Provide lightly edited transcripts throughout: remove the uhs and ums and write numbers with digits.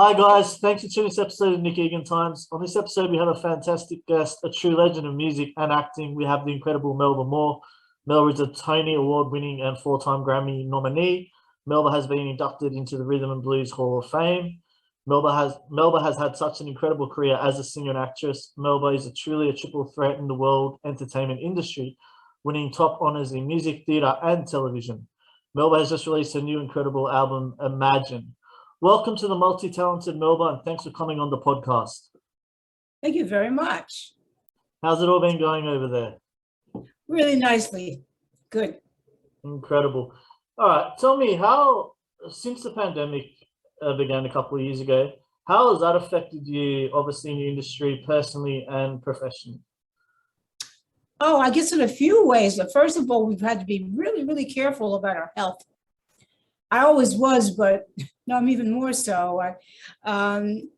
Hi guys, thanks for tuning this episode of Nick Egan Times. On this episode, we have a fantastic guest, a true legend of music and acting. We have the incredible Melba Moore. Melba is a Tony Award-winning and four-time Grammy nominee. Melba has been inducted into the Rhythm and Blues Hall of Fame. Melba has had such an incredible career as a singer and actress. Melba is truly a triple threat in the world entertainment industry, winning top honors in music, theatre, and television. Melba has just released a new incredible album, Imagine. Welcome to the multi-talented Melba, and thanks for coming on the podcast. Thank you very much. How's it all been going over there? Really nicely. Good. Incredible. All right, tell me how, since the pandemic began a couple of years ago, how has that affected you, obviously, in the industry, personally and professionally? Oh, I guess in a few ways. But first of all, we've had to be really, really careful about our health. I always was, but no, I'm even more so.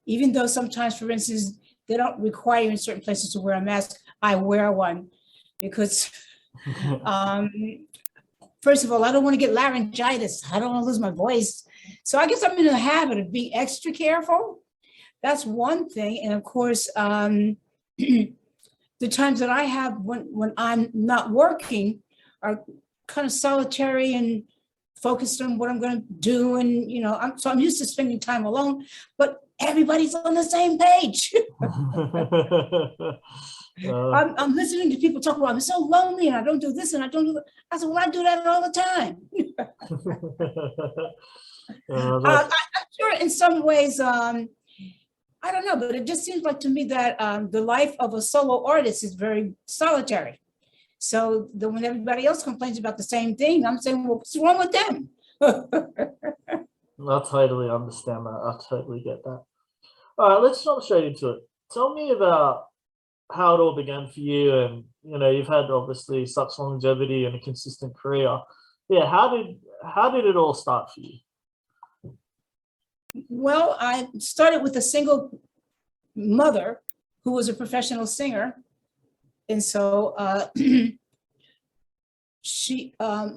Even though sometimes, for instance, they don't require in certain places to wear a mask, I wear one because, first of all, I don't want to get laryngitis. I don't want to lose my voice. So I guess I'm in the habit of being extra careful. That's one thing. And of course, the times that I have when I'm not working are kind of solitary and focused on what I'm going to do. And, I'm used to spending time alone, but everybody's on the same page. I'm listening to people talk about, I'm so lonely and I don't do this and I don't do that. I said, well, I do that all the time. I'm sure in some ways, I don't know, but it just seems like to me that the life of a solo artist is very solitary. So when everybody else complains about the same thing, I'm saying, well, what's wrong with them? I totally understand that. I totally get that. All right, let's jump straight into it. Tell me about how it all began for you. And, you've had obviously such longevity and a consistent career. Yeah, how did it all start for you? Well, I started with a single mother who was a professional singer. And so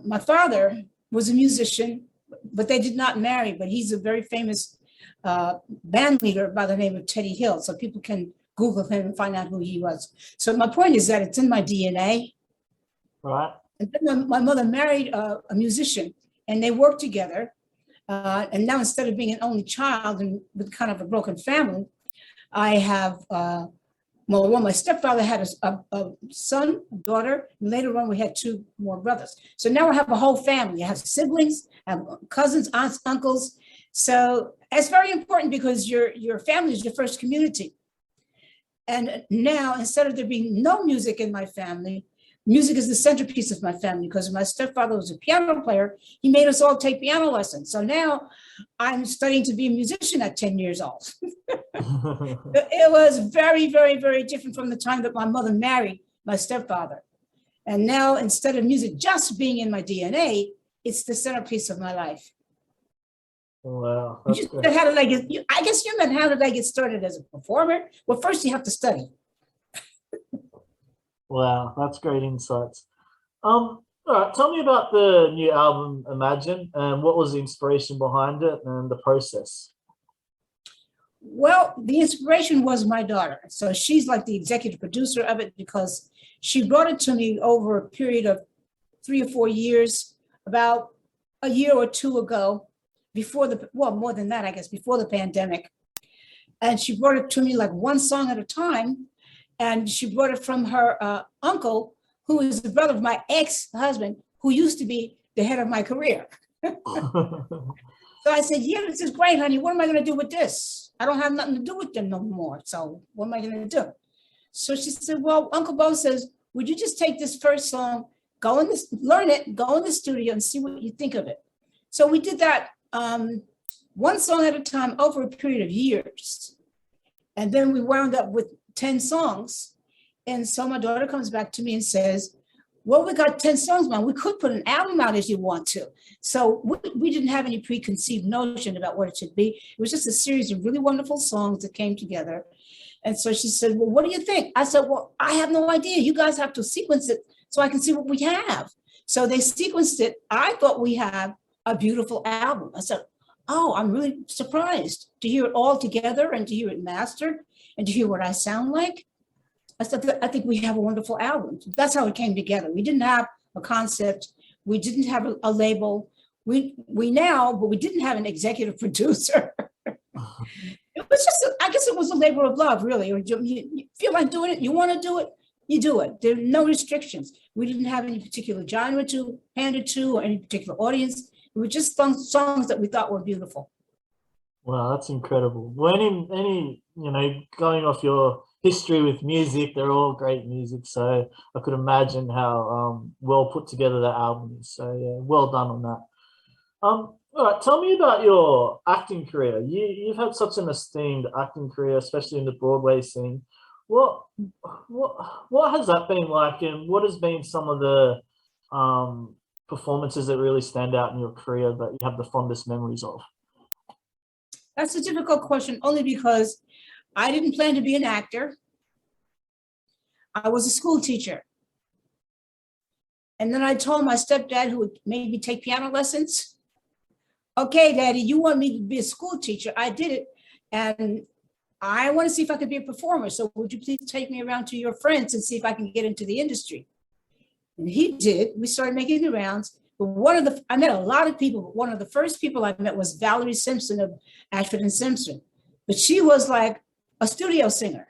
my father was a musician, but they did not marry, but he's a very famous band leader by the name of Teddy Hill. So people can Google him and find out who he was. So my point is that it's in my DNA. Right. And then my mother married a musician and they worked together. And now instead of being an only child and with kind of a broken family, I have my stepfather had a son, a daughter, and later on we had two more brothers. So now I have a whole family. I have siblings, I have cousins, aunts, uncles. So it's very important because your family is your first community. And now, instead of there being no music in my family, music is the centerpiece of my family because my stepfather was a piano player. He made us all take piano lessons. So now I'm studying to be a musician at 10 years old. It was very, very, very different from the time that my mother married my stepfather. And now, instead of music just being in my DNA, it's the centerpiece of my life. Wow. I guess you meant how did I get started as a performer? Well, first you have to study. Wow, that's great insights. All right, tell me about the new album, Imagine, and what was the inspiration behind it and the process? Well, the inspiration was my daughter. So she's like the executive producer of it because she brought it to me over a period of 3 or 4 years, about a year or two ago, more than that, I guess, before the pandemic. And she brought it to me like one song at a time. And she brought it from her uncle, who is the brother of my ex-husband, who used to be the head of my career. So I said, yeah, this is great, honey. What am I going to do with this? I don't have nothing to do with them no more. So what am I going to do? So she said, well, Uncle Bo says, would you just take this first song, learn it, go in the studio and see what you think of it. So we did that one song at a time over a period of years. And then we wound up with 10 songs. And so my daughter comes back to me and says, well, we got 10 songs, man. We could put an album out if you want to. So we didn't have any preconceived notion about what it should be. It was just a series of really wonderful songs that came together. And so she said, well, what do you think? I said, well, I have no idea. You guys have to sequence it so I can see what we have. So they sequenced it. I thought we have a beautiful album. I said, oh, I'm really surprised to hear it all together and to hear it mastered and to hear what I sound like. I said, I think we have a wonderful album. That's how it came together. We didn't have a concept. We didn't have a label. We now, but we didn't have an executive producer. It was just, I guess it was a labor of love, really. You feel like doing it, you want to do it, you do it. There are no restrictions. We didn't have any particular genre to hand it to or any particular audience. It was just songs that we thought were beautiful. Wow, that's incredible. Well, any going off your history with music, they're all great music. So I could imagine how well put together that album is. So yeah, well done on that. All right, tell me about your acting career. You've had such an esteemed acting career, especially in the Broadway scene. What has that been like, and what has been some of the performances that really stand out in your career that you have the fondest memories of? That's a difficult question, only because I didn't plan to be an actor. I was a school teacher. And then I told my stepdad, who made me take piano lessons, okay, Daddy, you want me to be a school teacher? I did it. And I want to see if I could be a performer. So would you please take me around to your friends and see if I can get into the industry? And he did. We started making the rounds. But I met a lot of people, but one of the first people I met was Valerie Simpson of Ashford and Simpson. But she was like a studio singer.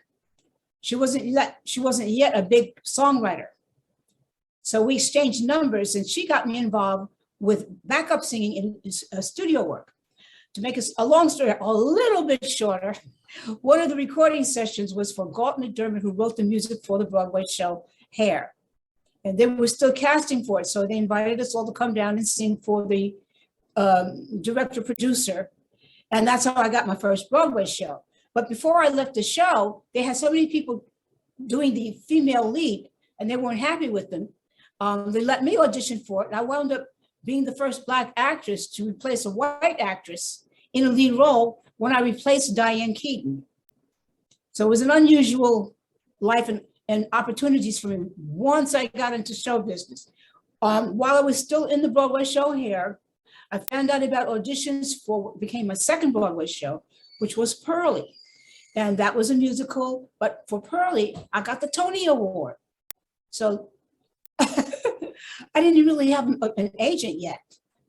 She wasn't yet a big songwriter. So we exchanged numbers, and she got me involved with backup singing in studio work. To make a long story a little bit shorter, one of the recording sessions was for Galt McDermott, who wrote the music for the Broadway show Hair. And they were still casting for it. So they invited us all to come down and sing for the director producer. And that's how I got my first Broadway show. But before I left the show, they had so many people doing the female lead, and they weren't happy with them. They let me audition for it. And I wound up being the first Black actress to replace a white actress in a lead role when I replaced Diane Keaton. So it was an unusual life and opportunities for me once I got into show business. While I was still in the Broadway show Hair, I found out about auditions for what became my second Broadway show, which was Purlie. And that was a musical, but for Purlie, I got the Tony Award. So I didn't really have an agent yet,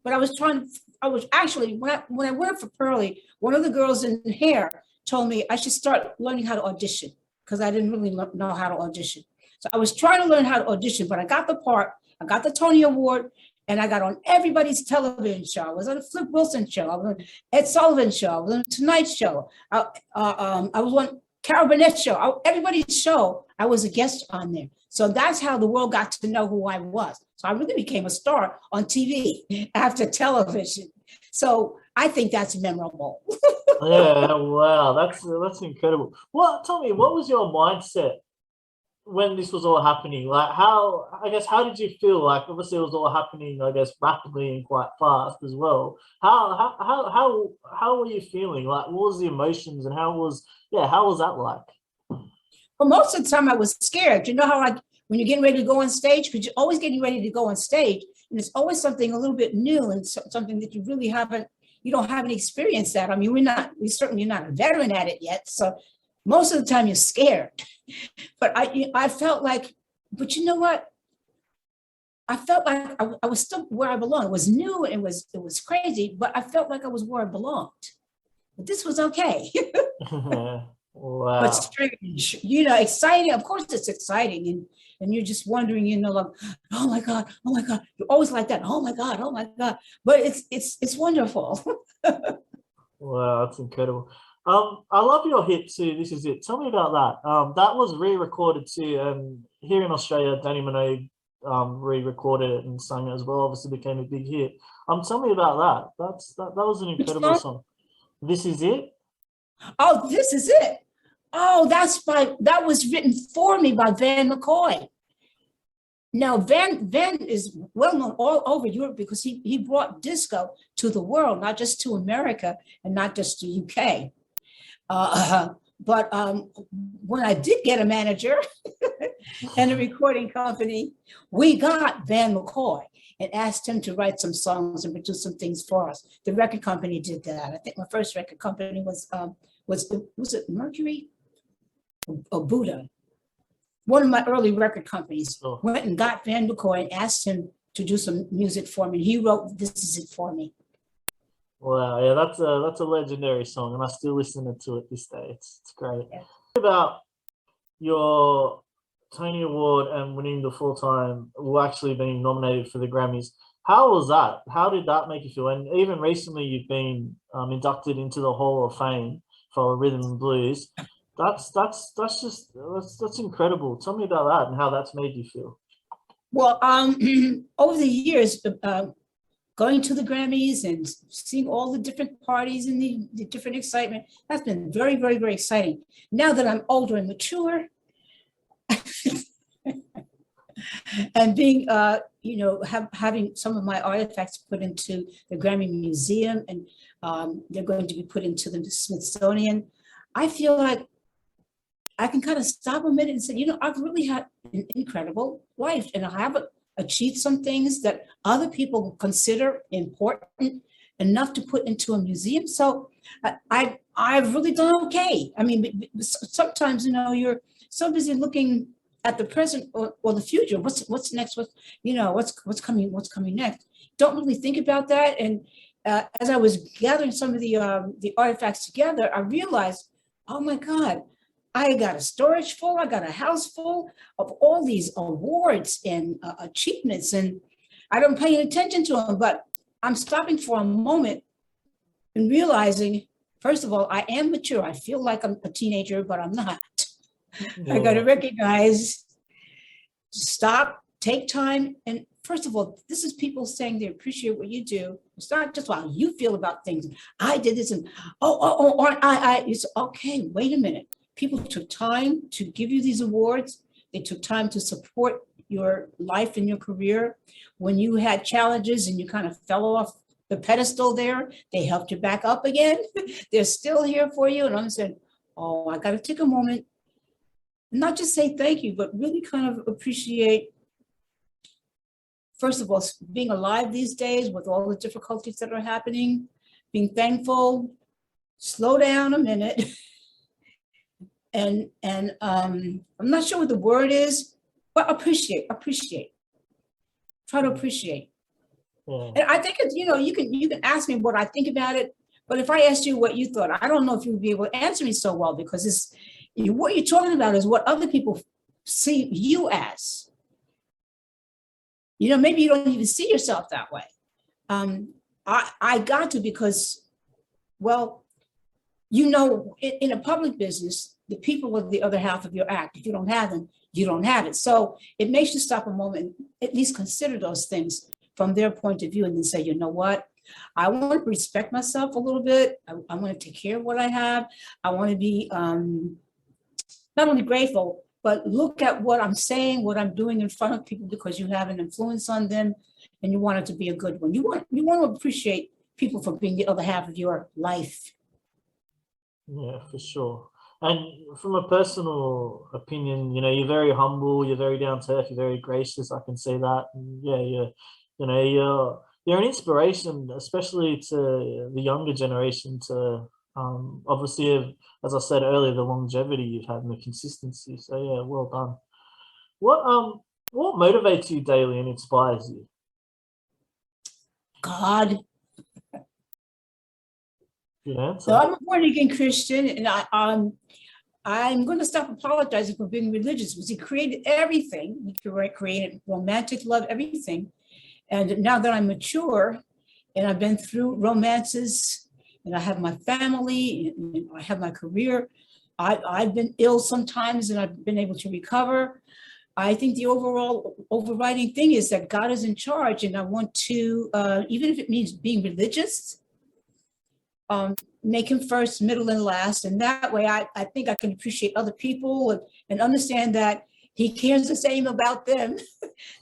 but I was actually, when I worked for Purlie, one of the girls in Hair told me I should start learning how to audition, because I didn't really know how to audition. So I was trying to learn how to audition, but I got the part, I got the Tony Award, and I got on everybody's television show. I was on the Flip Wilson show, I was on Ed Sullivan show, I was on the Tonight Show, I was on Carol Burnett show, everybody's show, I was a guest on there. So that's how the world got to know who I was. So I really became a star on TV after television. So I think that's memorable. Yeah, wow, that's incredible. Tell me, what was your mindset when this was all happening? Like, how did you feel? Like, obviously it was all happening, I guess, rapidly and quite fast as well. How were you feeling? Like, what was the emotions, and how was that like? Well, most of the time I was scared. You know how, like, when you're getting ready to go on stage, because you're always getting ready to go on stage, and it's always something a little bit new and something that you don't have any experience at. I mean, we're certainly not a veteran at it yet. So most of the time you're scared. But I felt like, but you know what? I felt like I was still where I belonged. It was new, and it was crazy, but I felt like I was where I belonged. But this was okay. Wow. But strange, exciting. Of course it's exciting. And you're just wondering, like, oh my God. You're always like that. Oh my God. But it's wonderful. Wow, that's incredible. I love your hit too, This Is It. Tell me about that. That was re-recorded too. And here in Australia, Danny Minogue re-recorded it and sang it as well. Obviously became a big hit. Tell me about that. That was an incredible song. This Is It? Oh, This Is It. Oh, that was written for me by Van McCoy. Now, Van is well known all over Europe because he brought disco to the world, not just to America and not just to UK. But when I did get a manager and a recording company, we got Van McCoy. and asked him to write some songs and produce some things for us. The record company did that. I think my first record company was it Mercury or Buddha? One of my early record companies went and got Van McCoy and asked him to do some music for me. He wrote "This Is It" for me. Wow, yeah, that's a legendary song, and I still listen to it this day. It's great. Yeah. About your Tony Award and winning the full-time, well, actually being nominated for the Grammys. How was that? How did that make you feel? And even recently, you've been inducted into the Hall of Fame for rhythm and blues. That's incredible. Tell me about that and how that's made you feel. Well, over the years, going to the Grammys and seeing all the different parties and the different excitement, that's been very, very, very exciting. Now that I'm older and mature, and being, having some of my artifacts put into the Grammy Museum, and they're going to be put into the Smithsonian, I feel like I can kind of stop a minute and say, I've really had an incredible life, and I have achieved some things that other people consider important enough to put into a museum. So I've really done okay. I mean, sometimes, you're so busy looking at the present or the future. What's next? What's coming next? Don't really think about that. And as I was gathering some of the artifacts together, I realized, oh my God, I got a storage full, I got a house full of all these awards and achievements, and I don't pay any attention to them, but I'm stopping for a moment and realizing, first of all, I am mature. I feel like I'm a teenager, but I'm not. Yeah. I got to recognize, stop, take time. And first of all, this is people saying they appreciate what you do. It's not just how you feel about things. I did this and it's okay, wait a minute. People took time to give you these awards. They took time to support your life and your career. When you had challenges and you kind of fell off the pedestal there, they helped you back up again. They're still here for you. And I'm saying, oh, I got to take a moment, not just say thank you, but really kind of appreciate, first of all, being alive these days with all the difficulties that are happening, being thankful, slow down a minute. And I'm not sure what the word is, but appreciate. Try to appreciate. Yeah. And I think it's, you can ask me what I think about it, but if I asked you what you thought, I don't know if you would be able to answer me so well, because it's what you're talking about is what other people see you as. Maybe you don't even see yourself that way. I got to, because, well, in a public business, the people are the other half of your act. If you don't have them, you don't have it. So it makes you stop a moment, at least consider those things from their point of view, and then say, you know what? I want to respect myself a little bit. I want to take care of what I have. I want to be not only grateful, but look at what I'm saying, what I'm doing in front of people, because you have an influence on them and you want it to be a good one. You want to appreciate people for being the other half of your life. Yeah, for sure. And from a personal opinion, you're very humble, you're very down to earth, you're very gracious. I can see that. And yeah, you're an inspiration, especially to the younger generation. To obviously, as I said earlier, the longevity you've had and the consistency. So yeah, well done. What motivates you daily and inspires you? God. Good answer. So I'm a born-again Christian, and I'm going to stop apologizing for being religious, because He created everything. He created romantic love, everything. And now that I'm mature and I've been through romances, and I have my family, and I have my career, I've been ill sometimes and I've been able to recover. I think the overall overriding thing is that God is in charge, and I want to, even if it means being religious, make Him first, middle, and last. And that way I think I can appreciate other people and understand that He cares the same about them.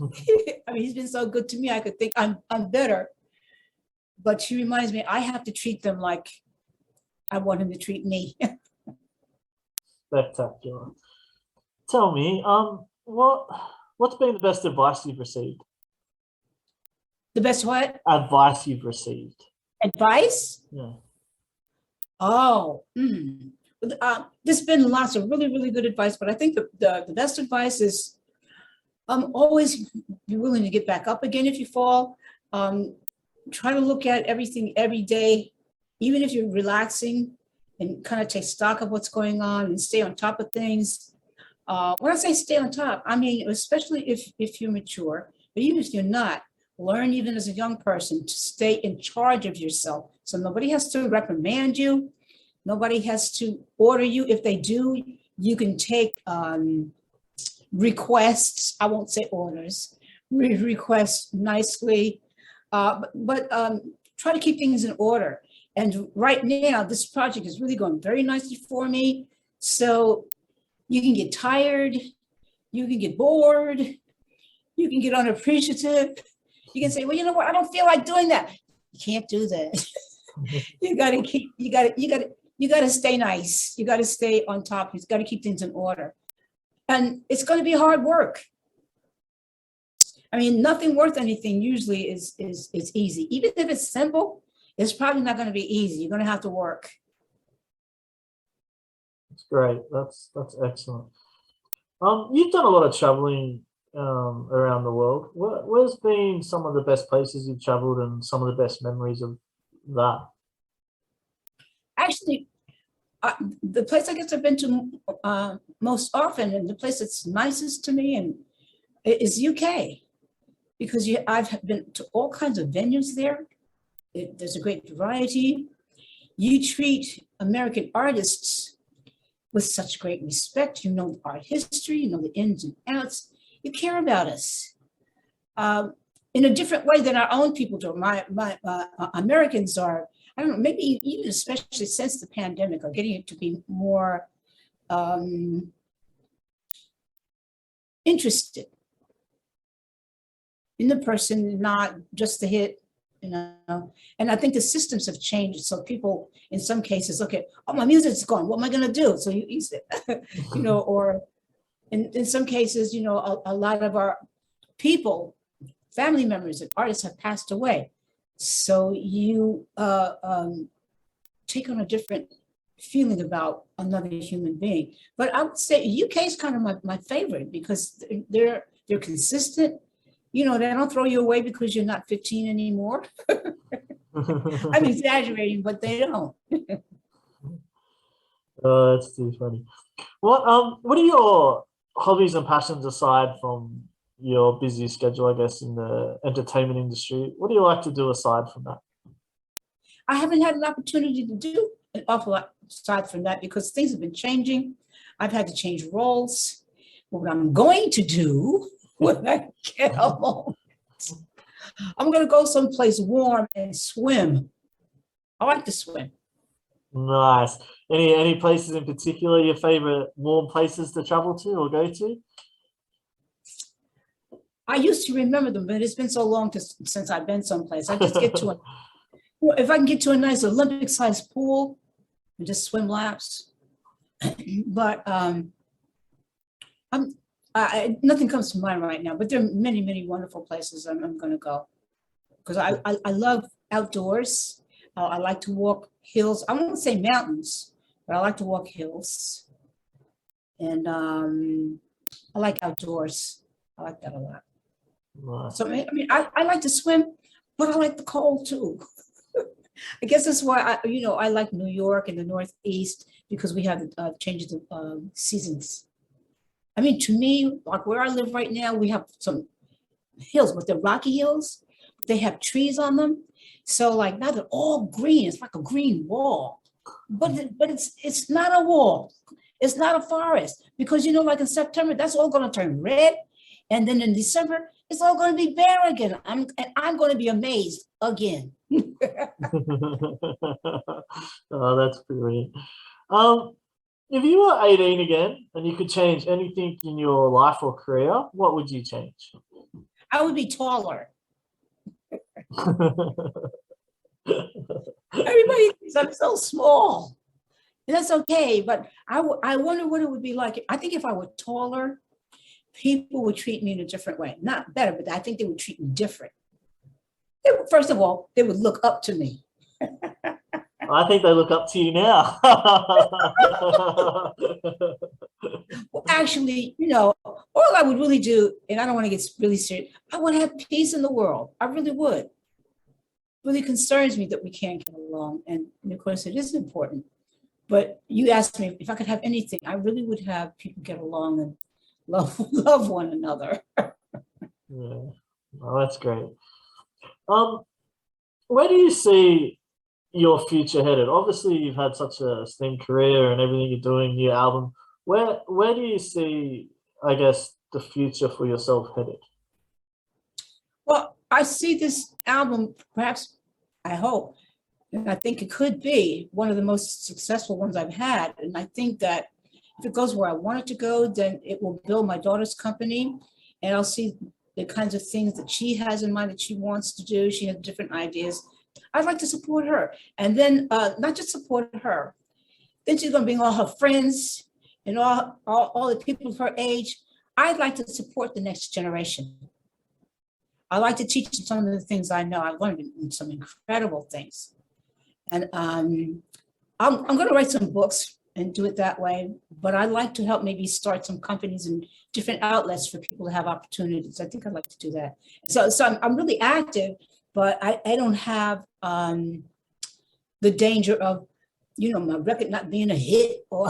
I mean, He's been so good to me. I could think I'm better, but she reminds me I have to treat them like I want Him to treat me. Spectacular. Tell me, what's been the best advice you've received? The best what? advice you've received? Advice? Yeah. Oh, there's been lots of really, really good advice, but I think the best advice is always be willing to get back up again if you fall. Try to look at everything every day, even if you're relaxing, and kind of take stock of what's going on and stay on top of things. When I say stay on top, I mean, especially if you're mature, but even if you're not, learn even as a young person to stay in charge of yourself. So nobody has to reprimand you. Nobody has to order you. If they do, you can take requests. I won't say orders, requests nicely, but try to keep things in order. And right now, this project is really going very nicely for me. So you can get tired, you can get bored, you can get unappreciative. You can say, well, you know what? I don't feel like doing that. You can't do that. You gotta stay nice. You gotta stay on top. You gotta keep things in order. And it's gonna be hard work. I mean, nothing worth anything usually is easy. Even if it's simple, it's probably not gonna be easy. You're gonna have to work. That's great. That's excellent. You've done a lot of traveling around the world. Where's been some of the best places you've traveled and some of the best memories of that? Actually, the place I guess I've been to most often, and the place that's nicest to me, and is UK, because I've been to all kinds of venues there. There's a great variety. You treat American artists with such great respect. You know art history, you know the ins and outs. You care about us in a different way than our own people do. My Americans are, I don't know, maybe even especially since the pandemic, are getting to be more interested in the person, not just the hit, you know. And I think the systems have changed. So people, in some cases, look at, oh, my music's gone. What am I going to do? So you use it, you know, or in some cases, you know, a lot of our people, family members and artists have passed away. So you take on a different feeling about another human being. But I would say UK is kind of my favorite because they're consistent. You know, they don't throw you away because you're not 15 anymore. I'm exaggerating, but they don't. That's too funny. What are your hobbies and passions aside from your busy schedule, I guess, in the entertainment industry? What do you like to do aside from that? I haven't had an opportunity to do an awful lot aside from that because things have been changing. I've had to change roles. What I'm going to do when I get home, I'm going to go someplace warm and swim. I like to swim. Nice. Any places in particular, your favorite warm places to travel to or go to? I used to remember them, but it's been so long since I've been someplace. I just get to if I can get to a nice Olympic-sized pool and just swim laps. But nothing comes to mind right now. But there are many, many wonderful places I'm going to go because I love outdoors. I like to walk hills. I won't say mountains, but I like to walk hills. And I like outdoors. I like that a lot. Nice. So, I mean, I like to swim, but I like the cold too. I guess that's why I like New York and the Northeast because we have changes of seasons. I mean, to me, like where I live right now, we have some hills, but they're rocky hills. They have trees on them. So like now they're all green. It's like a green wall, but it's not a wall. It's not a forest because like in September, that's all going to turn red. And then in December, it's all going to be bare again. I'm going to be amazed again. Oh, that's brilliant. If you were 18 again and you could change anything in your life or career, what would you change? I would be taller. Everybody thinks I'm so small. And that's okay, but I wonder what it would be like. I think if I were taller, people would treat me in a different way. Not better, but I think they would treat me different. First of all, they would look up to me. I think they look up to you now. Well, actually, all I would really do, and I don't want to get really serious, I want to have peace in the world. I really would. Really concerns me that we can't get along. And of course, it is important. But you asked me if I could have anything, I really would have people get along and love one another. Yeah, well, that's great. Where do you see your future headed? Obviously, you've had such a esteemed career and everything you're doing, your album. Where do you see, I guess, the future for yourself headed? Well, I see this album, perhaps, I hope, and I think it could be one of the most successful ones I've had. And I think that if it goes where I want it to go, then it will build my daughter's company, and I'll see the kinds of things that she has in mind that she wants to do. She has different ideas. I'd like to support her. And then not just support her, then she's going to bring all her friends and all the people of her age. I'd like to support the next generation. I like to teach them some of the things I know. I've learned some incredible things. And I'm going to write some books and do it that way. But I'd like to help maybe start some companies and different outlets for people to have opportunities. I think I'd like to do that. So I'm really active, but I don't have the danger of, my record not being a hit or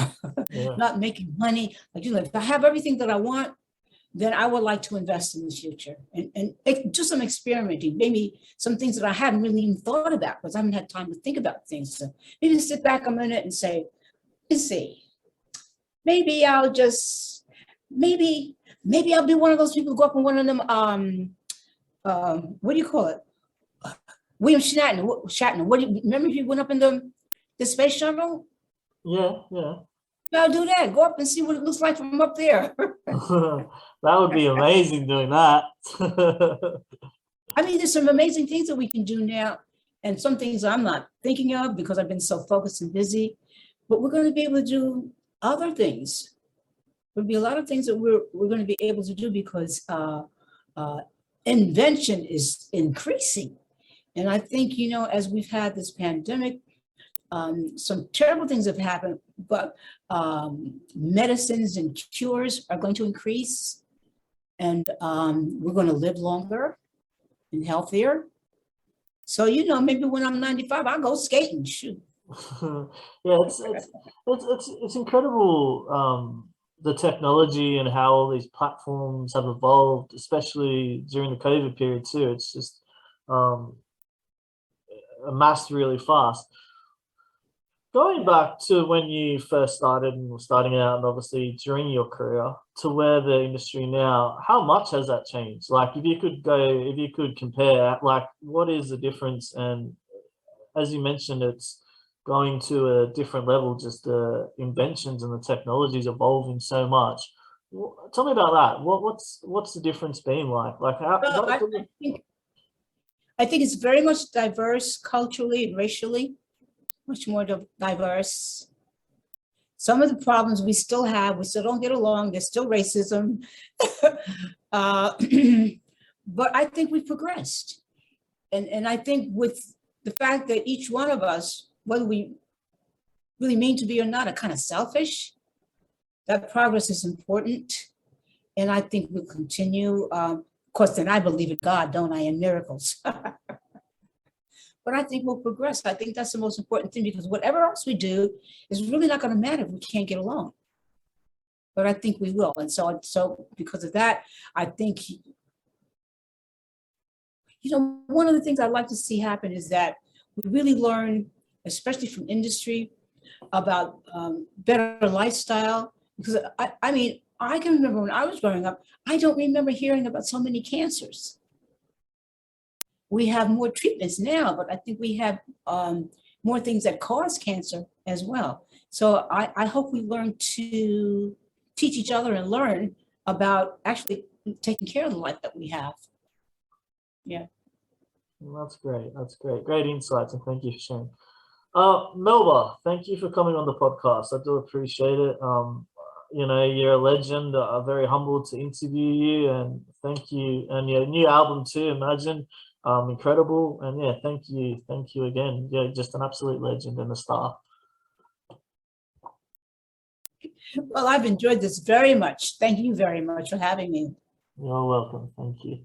not making money. Like, if I have everything that I want, then I would like to invest in the future and do some experimenting, maybe some things that I haven't really even thought about because I haven't had time to think about things. So maybe sit back a minute and say, let's see, maybe I'll be one of those people who go up in one of them, what do you call it? William Shatner. Remember he went up in the space shuttle? Yeah. I'll do that. Go up and see what it looks like from up there. That would be amazing doing that. I mean, there's some amazing things that we can do now, and some things I'm not thinking of because I've been so focused and busy. But we're going to be able to do other things. There'll be a lot of things that we're going to be able to do because invention is increasing. And I think, as we've had this pandemic, some terrible things have happened, but medicines and cures are going to increase, and we're going to live longer and healthier. So, maybe when I'm 95, I'll go skating. Shoot. Yeah, it's incredible, the technology and how all these platforms have evolved, especially during the COVID period too. It's just amassed really fast. Going back to when you first started and were starting out, and obviously during your career, to where the industry now, how much has that changed? Like, if you could compare, like, what is the difference? And as you mentioned, it's going to a different level, just the inventions and the technologies evolving so much. Tell me about that. What's the difference been like? Like, I think it's very much diverse culturally and racially. Much more diverse. Some of the problems we still have, we still don't get along, there's still racism. But I think we've progressed. And I think with the fact that each one of us, whether we really mean to be or not, are kind of selfish, that progress is important. And I think we'll continue. Of course, then I believe in God, don't I, in miracles. But I think we'll progress. I think that's the most important thing, because whatever else we do is really not going to matter if we can't get along. But I think we will. And so because of that, I think, one of the things I'd like to see happen is that we really learn, especially from industry, about better lifestyle. Because I can remember when I was growing up, I don't remember hearing about so many cancers. We have more treatments now, but I think we have more things that cause cancer as well. So I hope we learn to teach each other and learn about actually taking care of the life that we have. Yeah. Well, that's great. That's great. Great insights, and thank you for sharing. Melba, thank you for coming on the podcast. I do appreciate it. You're a legend. I'm very humbled to interview you, and thank you. And your new album too, Imagine. incredible. And yeah, thank you again. Yeah, just an absolute legend and a star. Well, I've enjoyed this very much. Thank you very much for having me. You're welcome. Thank you.